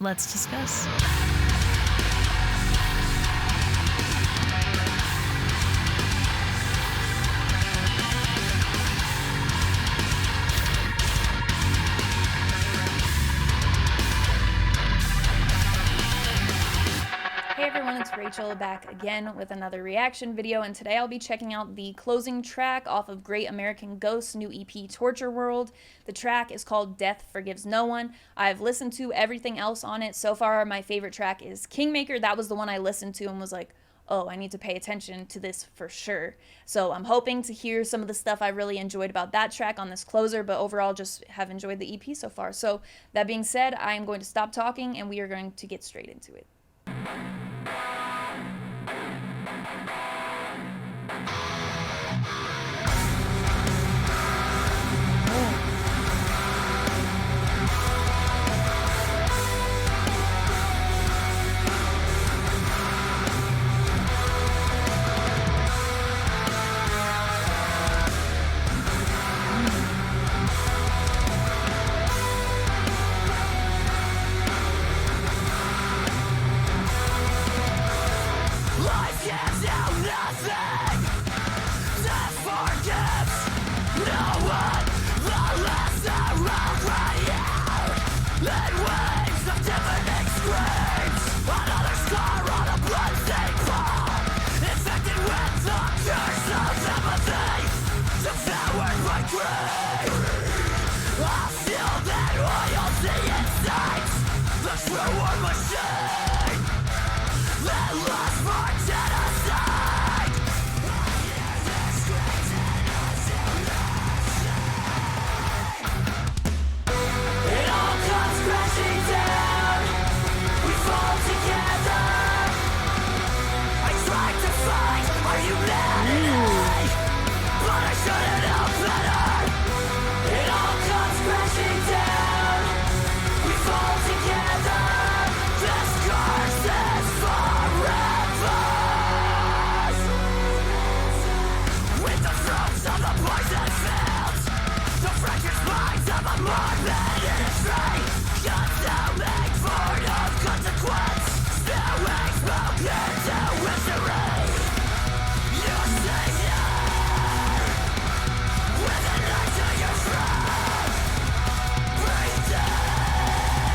Let's discuss. Hey everyone, it's Rachel back again with another reaction video, and today I'll be checking out the closing track off of Great American Ghost's new EP, Torture World. The track is called Death Forgives No One. I've listened to everything else on it. So far, my favorite track is Kingmaker. That was the one I listened to and was like, oh, I need to pay attention to this for sure. So I'm hoping to hear some of the stuff I really enjoyed about that track on this closer, but overall just have enjoyed the EP so far. So that being said, I am going to stop talking and we are going to get straight into it.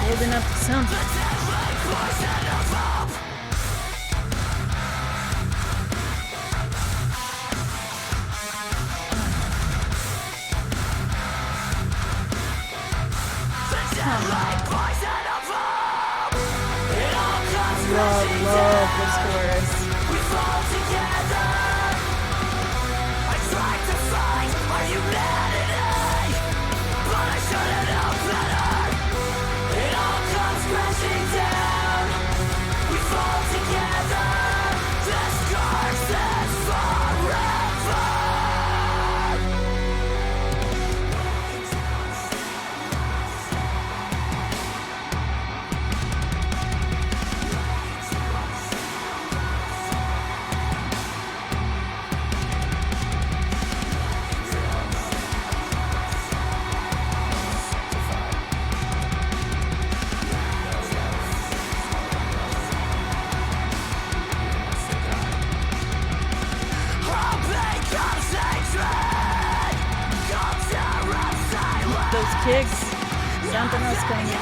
Building up to something. Love this chorus. We fall together. I tried to fight our humanity, but I should've known better. It all comes crashing down. We fall together. This curse is forever. Those kicks, something else coming in.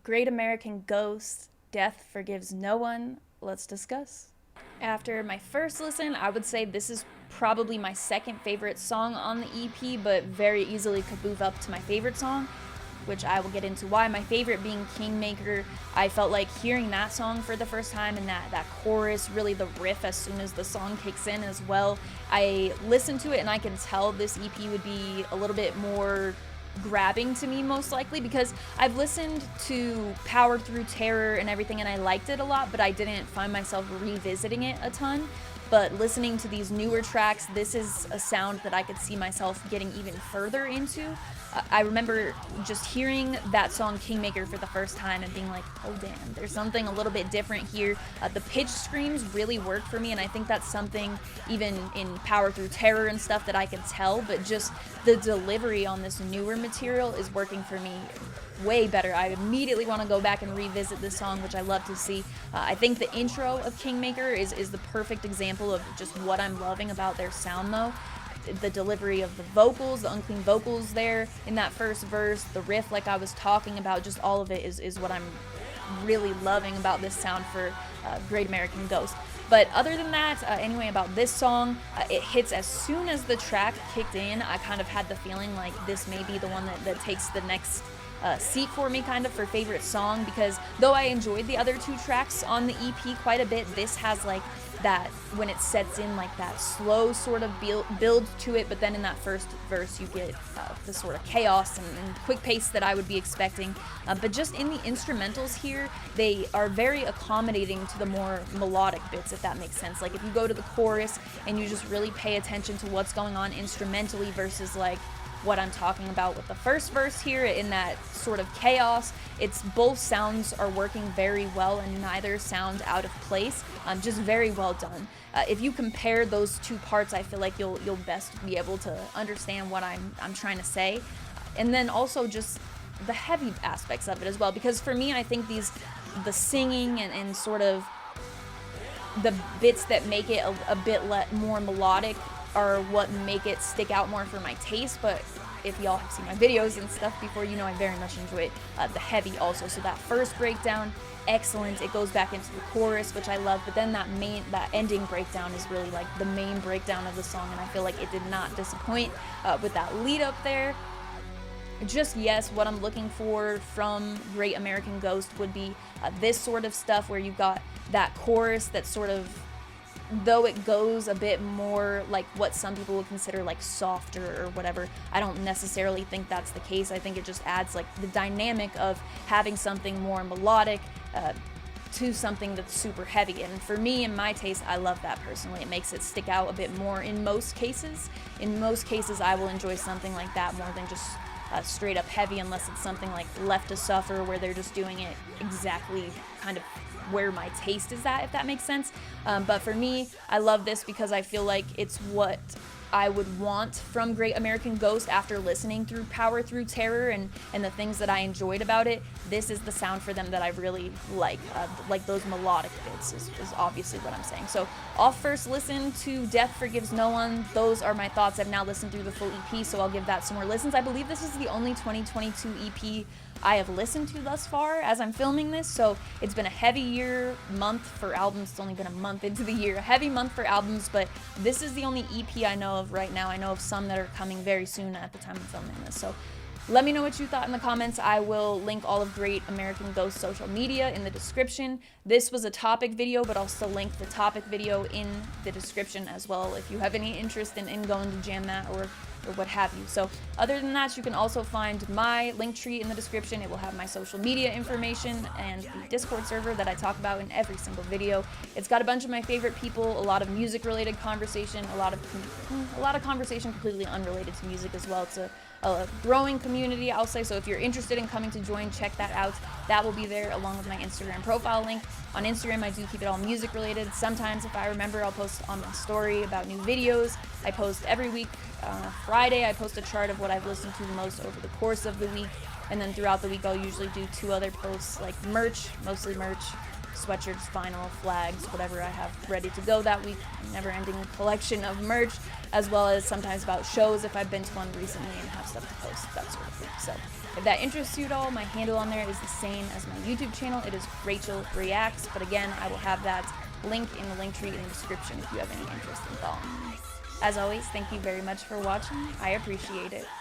Great American Ghost, Death Forgives No One. Let's discuss. After my first listen, I would say this is probably my second favorite song on the EP, but very easily could move up to my favorite song. which I will get into why. My favorite being Kingmaker. I felt like hearing that song for the first time, and that chorus, really the riff as soon as the song kicks in as well. I listened to it and I can tell this EP would be a little bit more grabbing to me, most likely, because I've listened to Power Through Terror and everything and I liked it a lot, but I didn't find myself revisiting it a ton. But listening to these newer tracks, this is a sound that I could see myself getting even further into. I remember just hearing that song Kingmaker for the first time and being like, oh damn, there's something a little bit different here. The pitch screams really work for me, and I think that's something even in Power Through Terror and stuff that I can tell, but just the delivery on this newer material is working for me way better. I immediately want to go back and revisit this song, which I love to see. I think the intro of Kingmaker is the perfect example of just what I'm loving about their sound, though. The delivery of the vocals, the unclean vocals there in that first verse, the riff like I was talking about, just all of it is what I'm really loving about this sound for Great American Ghost. But other than that, anyway, about this song, it hits as soon as the track kicked in. I kind of had the feeling like this may be the one that takes the next seat for me, kind of, for favorite song, because though I enjoyed the other two tracks on the EP quite a bit, this has like that, when it sets in, like that slow sort of build to it, but then in that first verse you get the sort of chaos and quick pace that I would be expecting. But just in the instrumentals here, they are very accommodating to the more melodic bits, if that makes sense. Like if you go to the chorus and you just really pay attention to what's going on instrumentally versus like what I'm talking about with the first verse here in that sort of chaos, it's both sounds are working very well and neither sound out of place. Just very well done. If you compare those two parts, I feel like you'll best be able to understand what I'm trying to say. And then also just the heavy aspects of it as well, because for me, I think the singing and sort of the bits that make it a bit more melodic are what make it stick out more for my taste. But if y'all have seen my videos and stuff before, you know I very much enjoy the heavy also. So that first breakdown, excellent. It goes back into the chorus, which I love, but then that ending breakdown is really like the main breakdown of the song, and I feel like it did not disappoint with that lead up there. Just, yes, what I'm looking for from Great American Ghost would be this sort of stuff where you've got that chorus that sort of, though it goes a bit more like what some people would consider like softer or whatever, I don't necessarily think that's the case. I think it just adds like the dynamic of having something more melodic to something that's super heavy. And for me, in my taste, I love that personally. It makes it stick out a bit more in most cases. In most cases, I will enjoy something like that more than just straight up heavy, unless it's something like Left to Suffer, where they're just doing it exactly kind of where my taste is at, if that makes sense. But for me, I love this because I feel like it's what I would want from Great American Ghost after listening through Power Through Terror and the things that I enjoyed about it. This is the sound for them that I really like those melodic bits is obviously what I'm saying. So off first listen to Death Forgives No One. Those are my thoughts. I've now listened through the full EP, so I'll give that some more listens. I believe this is the only 2022 EP I have listened to thus far as I'm filming this, so it's been a heavy month for albums. It's only been a month into the year, a heavy month for albums, but this is the only EP I know of right now. I know of some that are coming very soon at the time of filming this, so let me know what you thought in the comments. I will link all of Great American Ghost social media in the description. This was a topic video, but I'll still link the topic video in the description as well if you have any interest in going to jam that or what have you. So other than that, you can also find my link tree in the description. It will have my social media information and the Discord server that I talk about in every single video. It's got a bunch of my favorite people, a lot of music related conversation, a lot of conversation completely unrelated to music as well. It's a growing community, I'll say, so if you're interested in coming to join, check that out. That will be there along with my Instagram profile link. On Instagram, I do keep it all music related. Sometimes, if I remember, I'll post on my story about new videos. I post every week. Friday, I post a chart of what I've listened to the most over the course of the week, and then throughout the week, I'll usually do 2 other posts, like merch, mostly merch, sweatshirts, vinyl, flags, whatever I have ready to go that week, a never-ending collection of merch, as well as sometimes about shows if I've been to one recently and have stuff to post, that sort of thing. So if that interests you at all, my handle on there is the same as my YouTube channel. It is Rachel Reacts, but again, I will have that link in the link tree in the description if you have any interest in following me. As always, thank you very much for watching. I appreciate it.